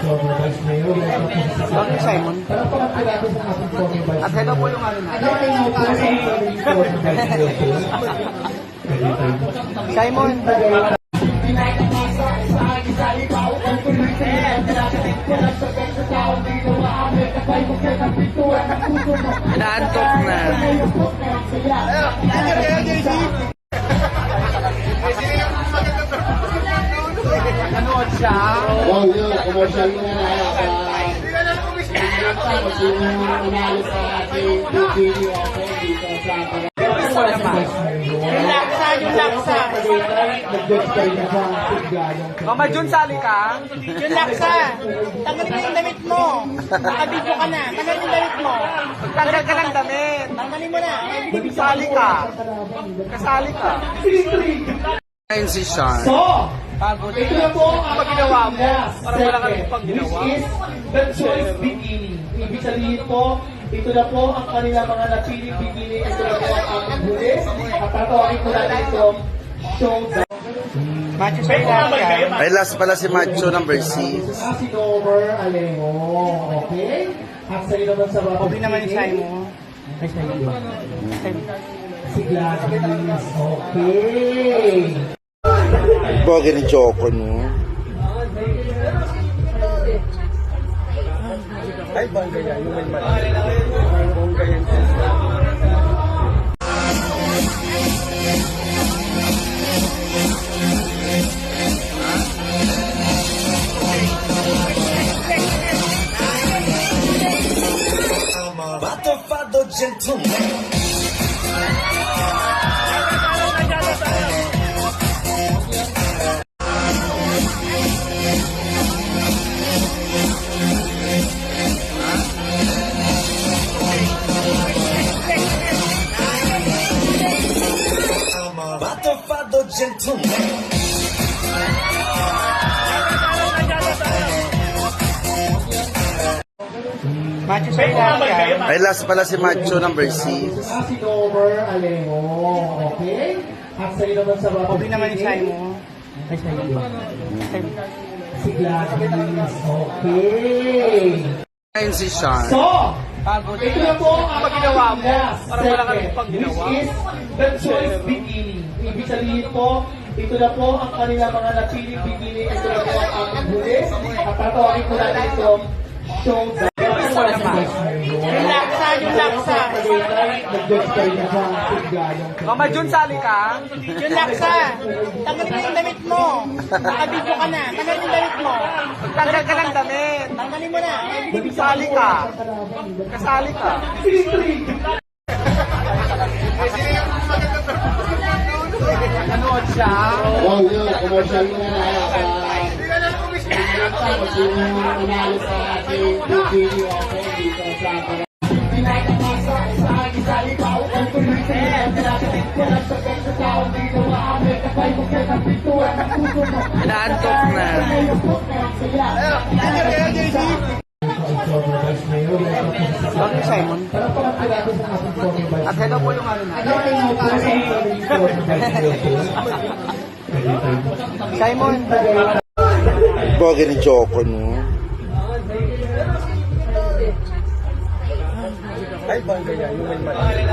Bakit Simon? At hello po yung ano natin. Simon! Inaantok na. Nanood siya. Oh, yun. Commercial mo na sino umalis sa ating video ako dito sa Yung laksa. Mama Jun, sali ka? Yung laksa. Tanggalin mo yung damit mo. Nakabidyo ka na. Tanggalin yung damit mo. Tanggal ka ng damit. Tanggalin mo na. Sali ka. Kasali ka. Ayun si Sean. Pagod. ito na po ang ginawa mo. Parang wala ka rin segment, pang ginawa. which is the choice bikini. Ibig sabihin po, ito na po ang kanilang mga napiling bikini. Ito na po ang ating huli. At tatawagin ko natin itong showdown. Macho sa ilalim. Ay, last pala si Macho number 6. Si Nomer Alejo. Okay? At sa'yo naman sa mga Pobre naman yung Simon. Ay, sa'yo yun. Si Gladys. Okay. Bagay ni Joko, no? Ay, bangga yan. Yung may mali. Bangga yan. Batofado gentleman. Batofado gentleman. Macho sa ilalim. Ay, last pala si Macho number 6. Si Nomer Alejo. Okay? At sa'yo naman sa mga Pobre naman yung Simon. Ay, sa'yo yun. Si Gladys. Okay. Ayun si Sean. So, Pagod. ito na po ang ginawa mo. last Parang wala ka rin segment, pang ginawa. which is the choice bikini. Ibig sabihin po, ito na po ang kanilang mga napiling bikini. Ito na po ang ating huli. At tatawagin ko natin itong showdown. Yung laksa. Mama Jun, sali ka? Yung laksa. Tanggalin mo yung damit mo. Nakabidyo ka na. Tanggalin yung damit mo. Tanggal ka ng damit. Tanggalin mo na. Sali ka. Kasali ka. Nanood siya. Oh, yun. Commercial mo na sino umalis sa ating video ako dito sa Inaantok na. Bakit Simon? At hello po yung ano natin. Simon! Bagay ni Joko, no? Ay, bangga yan. Yung may mali.